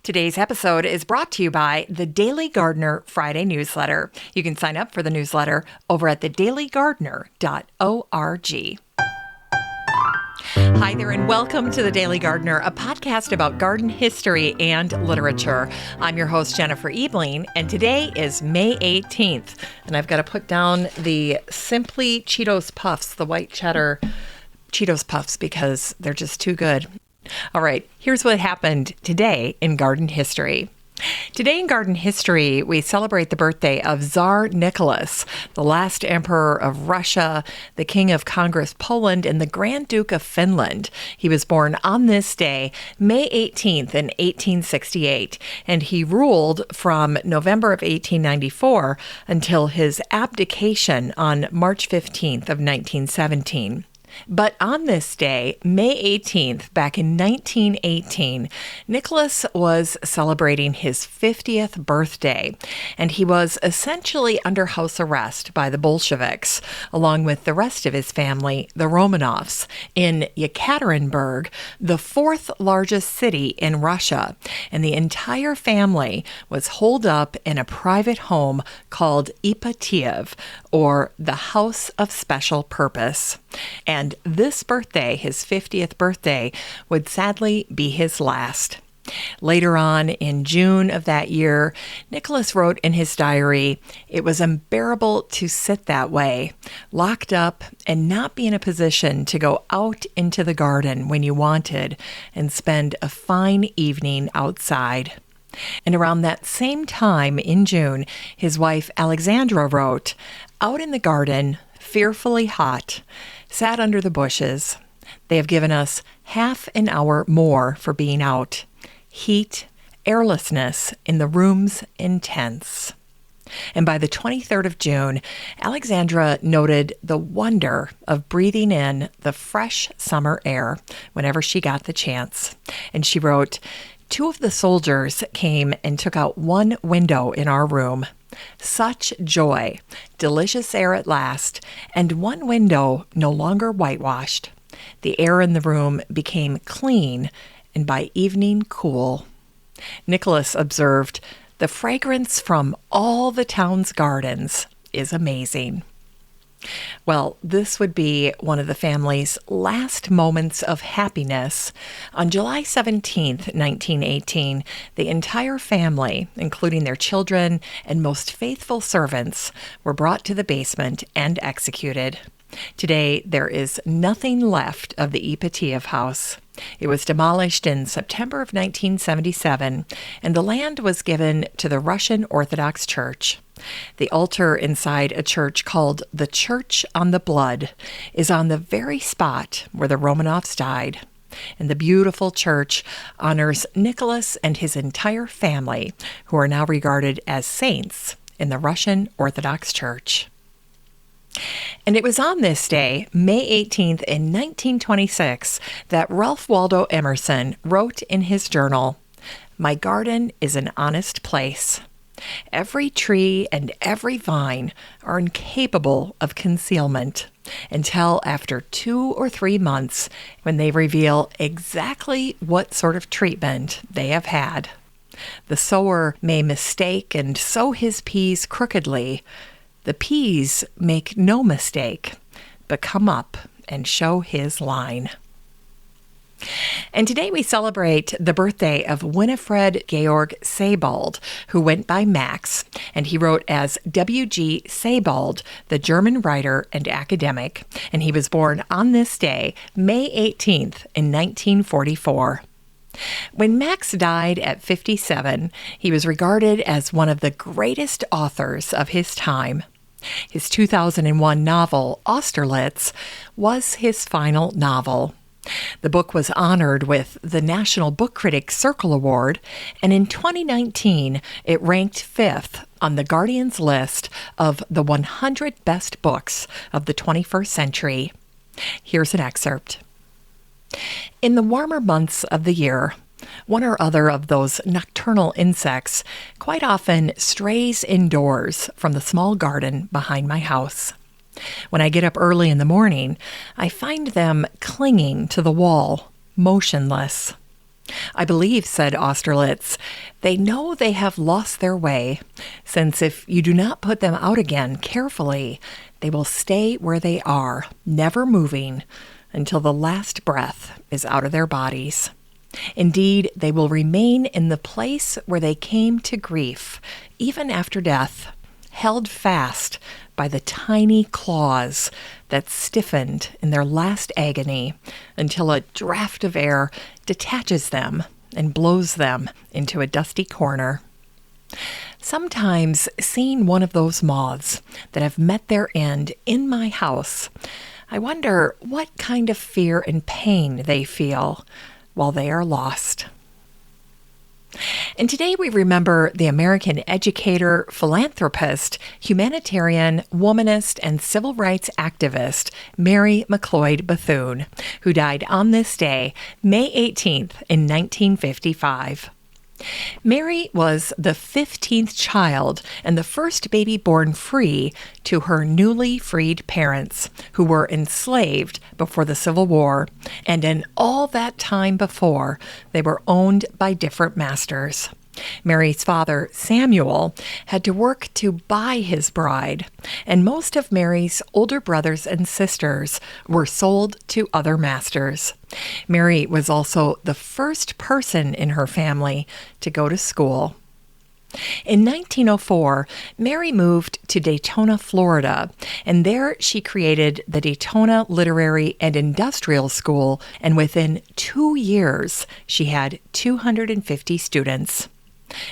Today's episode is brought to you by the Daily Gardener Friday newsletter. You can sign up for the newsletter over at thedailygardener.org. Hi there, and welcome to The Daily Gardener, a podcast about garden history and literature. I'm your host, Jennifer Ebling, and today is May 18th, and I've got to put down the Simply Cheetos Puffs, the white cheddar Cheetos Puffs, because they're just too good. All right, here's what happened today in garden history. Today in garden history, we celebrate the birthday of Tsar Nicholas, the last emperor of Russia, the king of Congress Poland, and the Grand Duke of Finland. He was born on this day, May 18th in 1868, and he ruled from November of 1894 until his abdication on March 15th of 1917. But on this day, May 18th, back in 1918, Nicholas was celebrating his 50th birthday, and he was essentially under house arrest by the Bolsheviks, along with the rest of his family, the Romanovs, in Yekaterinburg, the fourth largest city in Russia, and the entire family was holed up in a private home called Ipatiev, or the House of Special Purpose. And this birthday, his 50th birthday, would sadly be his last. Later on in June of that year, Nicholas wrote in his diary, "It was unbearable to sit that way, locked up and not be in a position to go out into the garden when you wanted and spend a fine evening outside." And around that same time in June, his wife Alexandra wrote, "Out in the garden, fearfully hot, sat under the bushes. They have given us half an hour more for being out. Heat, airlessness in the rooms intense." And by the 23rd of June, Alexandra noted the wonder of breathing in the fresh summer air whenever she got the chance. And she wrote, "Two of the soldiers came and took out one window in our room. Such joy, delicious air at last, and one window no longer whitewashed. The air in the room became clean, and by evening cool." Nicholas observed, "The fragrance from all the town's gardens is amazing." Well, this would be one of the family's last moments of happiness. On July 17th, 1918, the entire family, including their children and most faithful servants, were brought to the basement and executed. Today, there is nothing left of the Ipatiev house. It was demolished in September of 1977, and the land was given to the Russian Orthodox Church. The altar inside a church called the Church on the Blood is on the very spot where the Romanovs died. And the beautiful church honors Nicholas and his entire family, who are now regarded as saints in the Russian Orthodox Church. And it was on this day, May 18th in 1926, that Ralph Waldo Emerson wrote in his journal, "My garden is an honest place. Every tree and every vine are incapable of concealment until after 2 or 3 months, when they reveal exactly what sort of treatment they have had. The sower may mistake and sow his peas crookedly. The peas make no mistake, but come up and show his line." And today we celebrate the birthday of Winifred Georg Sebald, who went by Max, and he wrote as W.G. Sebald, the German writer and academic, and he was born on this day, May 18th in 1944. When Max died at 57, he was regarded as one of the greatest authors of his time. His 2001 novel, Austerlitz, was his final novel. The book was honored with the National Book Critics Circle Award, and in 2019, it ranked 5th on the Guardian's list of the 100 best books of the 21st century. Here's an excerpt. In the warmer months of the year, one or other of those nocturnal insects quite often strays indoors from the small garden behind my house. When I get up early in the morning, I find them clinging to the wall, motionless. I believe, said Austerlitz, they know they have lost their way, since if you do not put them out again carefully, they will stay where they are, never moving, until the last breath is out of their bodies. Indeed, they will remain in the place where they came to grief, even after death, held fast by the tiny claws that stiffened in their last agony until a draft of air detaches them and blows them into a dusty corner. Sometimes, seeing one of those moths that have met their end in my house, I wonder what kind of fear and pain they feel while they are lost. And today we remember the American educator, philanthropist, humanitarian, womanist, and civil rights activist, Mary McLeod Bethune, who died on this day, May 18th, in 1955. Mary was the 15th child and the first baby born free to her newly freed parents, who were enslaved before the Civil War, and in all that time before, they were owned by different masters. Mary's father, Samuel, had to work to buy his bride, and most of Mary's older brothers and sisters were sold to other masters. Mary was also the first person in her family to go to school. In 1904, Mary moved to Daytona, Florida, and there she created the Daytona Literary and Industrial School, and within 2 years, she had 250 students.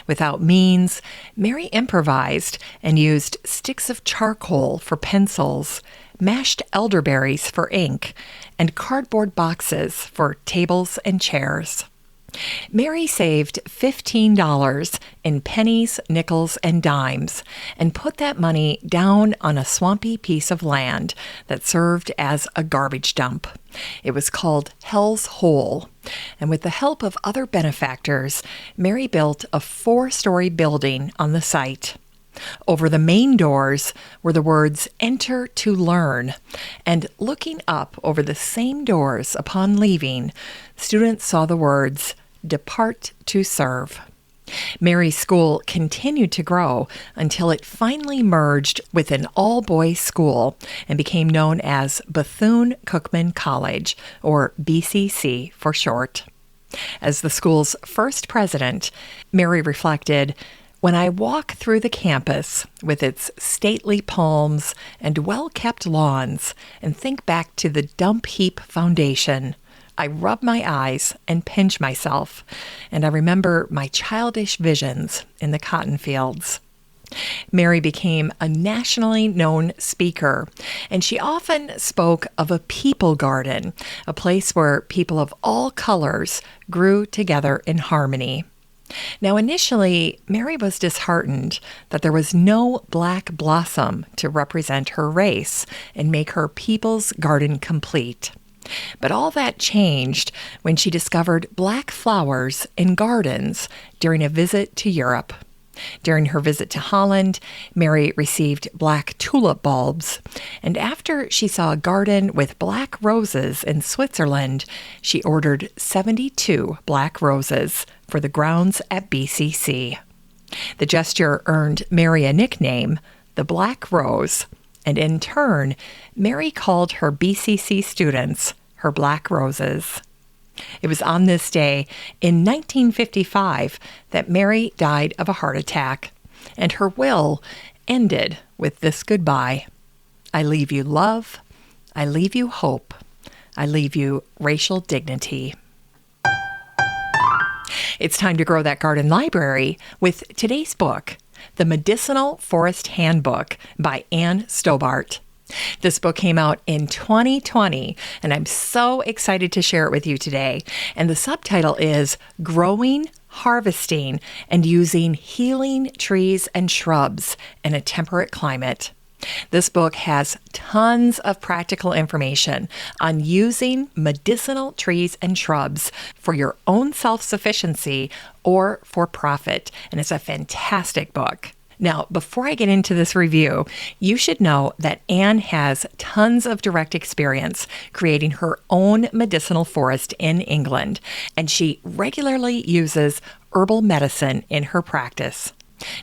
Without means, Mary improvised and used sticks of charcoal for pencils, mashed elderberries for ink, and cardboard boxes for tables and chairs. Mary saved $15 in pennies, nickels, and dimes and put that money down on a swampy piece of land that served as a garbage dump. It was called Hell's Hole, and with the help of other benefactors, Mary built a 4-story building on the site. Over the main doors were the words, "Enter to learn," and looking up over the same doors upon leaving, students saw the words, "Depart to serve." Mary's school continued to grow until it finally merged with an all-boys school and became known as Bethune-Cookman College, or BCC for short. As the school's first president, Mary reflected, "When I walk through the campus with its stately palms and well-kept lawns and think back to the dump heap foundation, I rub my eyes and pinch myself, and I remember my childish visions in the cotton fields." Mary became a nationally known speaker, and she often spoke of a people garden, a place where people of all colors grew together in harmony. Now, initially, Mary was disheartened that there was no black blossom to represent her race and make her people's garden complete. But all that changed when she discovered black flowers in gardens during a visit to Europe. During her visit to Holland, Mary received black tulip bulbs, and after she saw a garden with black roses in Switzerland, she ordered 72 black roses for the grounds at BCC. The gesture earned Mary a nickname, the Black Rose, and in turn, Mary called her BCC students her Black Roses. It was on this day in 1955 that Mary died of a heart attack, and her will ended with this goodbye. "I leave you love, I leave you hope, I leave you racial dignity." It's time to grow that garden library with today's book, The Medicinal Forest Handbook by Ann Stobart. This book came out in 2020, and I'm so excited to share it with you today. And the subtitle is Growing, Harvesting, and Using Healing Trees and Shrubs in a Temperate Climate. This book has tons of practical information on using medicinal trees and shrubs for your own self-sufficiency or for profit, and it's a fantastic book. Now, before I get into this review, you should know that Anne has tons of direct experience creating her own medicinal forest in England, and she regularly uses herbal medicine in her practice.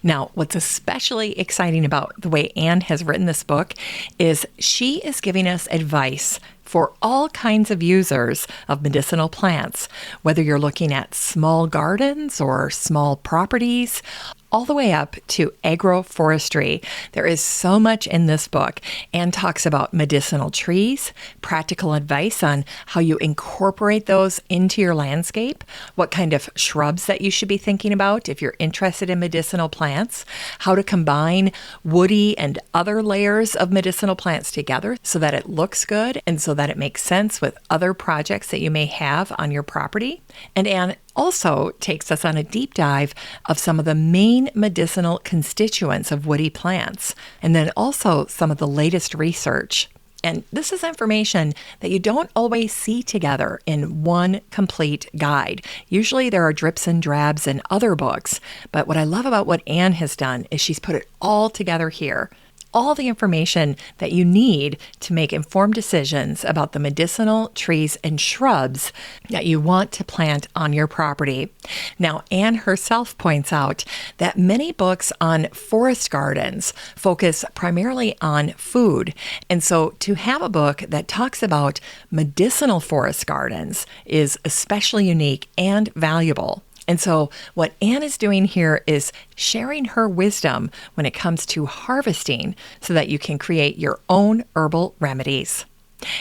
Now, what's especially exciting about the way Anne has written this book is she is giving us advice for all kinds of users of medicinal plants, whether you're looking at small gardens or small properties, all the way up to agroforestry. There is so much in this book. Anne talks about medicinal trees, practical advice on how you incorporate those into your landscape, what kind of shrubs that you should be thinking about if you're interested in medicinal plants, how to combine woody and other layers of medicinal plants together so that it looks good and so that it makes sense with other projects that you may have on your property. And Anne also takes us on a deep dive of some of the main medicinal constituents of woody plants, and then also some of the latest research. And this is information that you don't always see together in one complete guide. Usually there are drips and drabs in other books, but what I love about what Anne has done is she's put it all together here. All the information that you need to make informed decisions about the medicinal trees and shrubs that you want to plant on your property. Now, Anne herself points out that many books on forest gardens focus primarily on food. And so to have a book that talks about medicinal forest gardens is especially unique and valuable. And so what Anne is doing here is sharing her wisdom when it comes to harvesting so that you can create your own herbal remedies.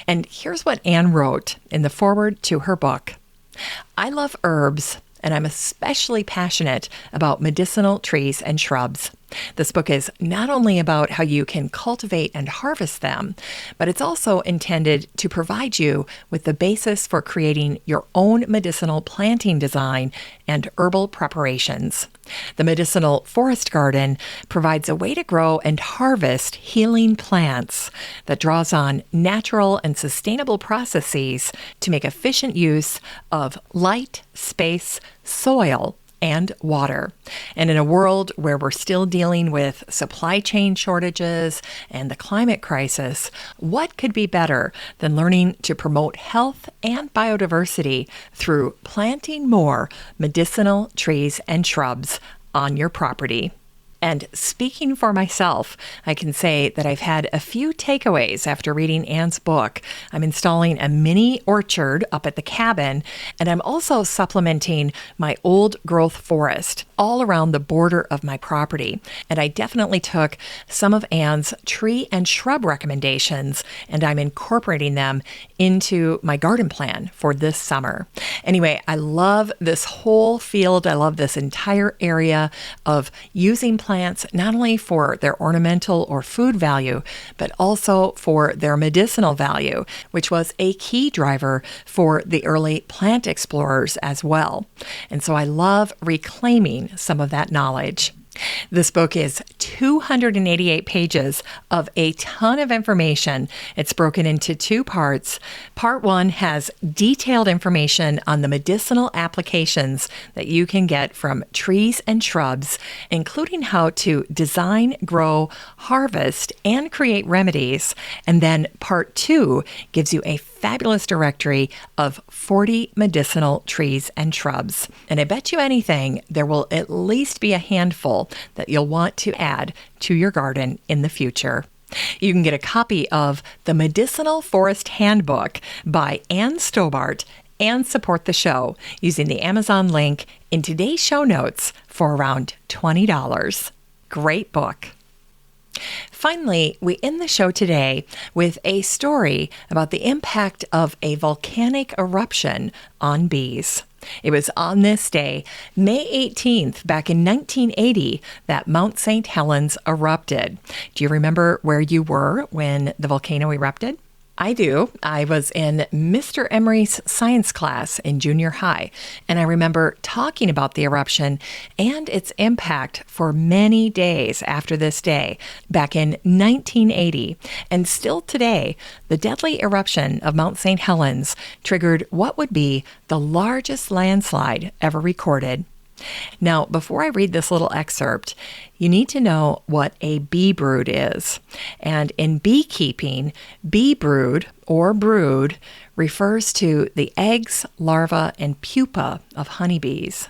And here's what Anne wrote in the foreword to her book. I love herbs, and I'm especially passionate about medicinal trees and shrubs. This book is not only about how you can cultivate and harvest them, but it's also intended to provide you with the basis for creating your own medicinal planting design and herbal preparations. The medicinal forest garden provides a way to grow and harvest healing plants that draws on natural and sustainable processes to make efficient use of light, space, soil, and water. And in a world where we're still dealing with supply chain shortages and the climate crisis, what could be better than learning to promote health and biodiversity through planting more medicinal trees and shrubs on your property? And speaking for myself, I can say that I've had a few takeaways after reading Anne's book. I'm installing a mini orchard up at the cabin, and I'm also supplementing my old growth forest all around the border of my property. And I definitely took some of Anne's tree and shrub recommendations, and I'm incorporating them into my garden plan for this summer. Anyway, I love this whole field. I love this entire area of using plants not only for their ornamental or food value, but also for their medicinal value, which was a key driver for the early plant explorers as well. And so I love reclaiming some of that knowledge. This book is 288 pages of a ton of information. It's broken into two parts. Part one has detailed information on the medicinal applications that you can get from trees and shrubs, including how to design, grow, harvest, and create remedies. And then part two gives you a fabulous directory of 40 medicinal trees and shrubs. And I bet you anything, there will at least be a handful that you'll want to add to your garden in the future. You can get a copy of The Medicinal Forest Handbook by Anne Stobart and support the show using the Amazon link in today's show notes for around $20. Great book. Finally, we end the show today with a story about the impact of a volcanic eruption on bees. It was on this day, May 18th, back in 1980, that Mount St. Helens erupted. Do you remember where you were when the volcano erupted? I do. I was in Mr. Emery's science class in junior high, and I remember talking about the eruption and its impact for many days after this day, back in 1980. And still today, the deadly eruption of Mount St. Helens triggered what would be the largest landslide ever recorded. Now, before I read this little excerpt, you need to know what a bee brood is. And in beekeeping, bee brood or brood refers to the eggs, larvae, and pupa of honeybees.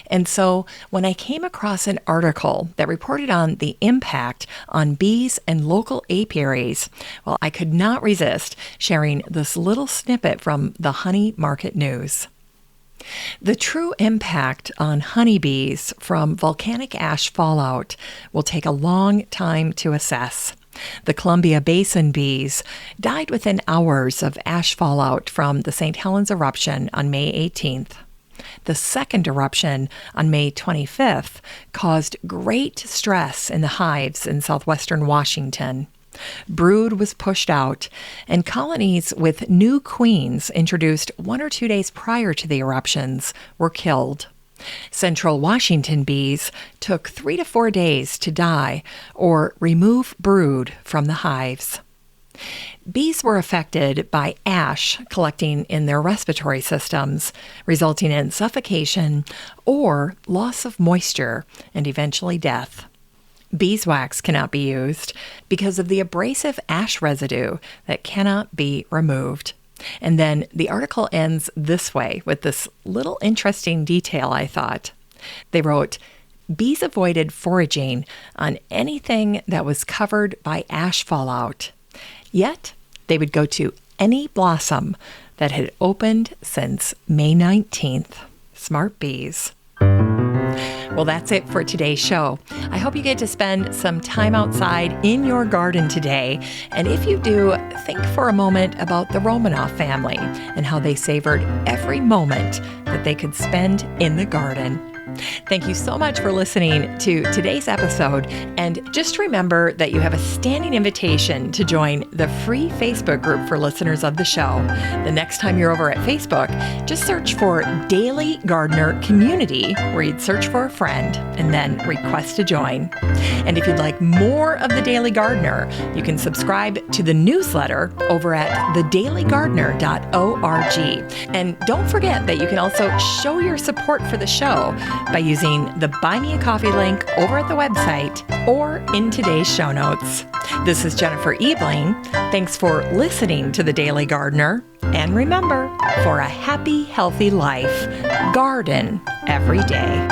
And so when I came across an article that reported on the impact on bees and local apiaries, well, I could not resist sharing this little snippet from the Honey Market News. The true impact on honeybees from volcanic ash fallout will take a long time to assess. The Columbia Basin bees died within hours of ash fallout from the St. Helens eruption on May 18th. The second eruption on May 25th caused great stress in the hives in southwestern Washington. Brood was pushed out, and colonies with new queens introduced 1 or 2 days prior to the eruptions were killed. Central Washington bees took 3 to 4 days to die or remove brood from the hives. Bees were affected by ash collecting in their respiratory systems, resulting in suffocation or loss of moisture and eventually death. Beeswax cannot be used because of the abrasive ash residue that cannot be removed. And then the article ends this way with this little interesting detail, I thought. They wrote, bees avoided foraging on anything that was covered by ash fallout. Yet, they would go to any blossom that had opened since May 19th. Smart bees. Well, that's it for today's show. I hope you get to spend some time outside in your garden today. And if you do, think for a moment about the Romanoff family and how they savored every moment that they could spend in the garden. Thank you so much for listening to today's episode. And just remember that you have a standing invitation to join the free Facebook group for listeners of the show. The next time you're over at Facebook, just search for Daily Gardener Community, where you'd search for a friend and then request to join. And if you'd like more of the Daily Gardener, you can subscribe to the newsletter over at thedailygardener.org. And don't forget that you can also show your support for the show by using the Buy Me a Coffee link over at the website or in today's show notes. This is Jennifer Ebling. Thanks for listening to The Daily Gardener. And remember, for a happy, healthy life, garden every day.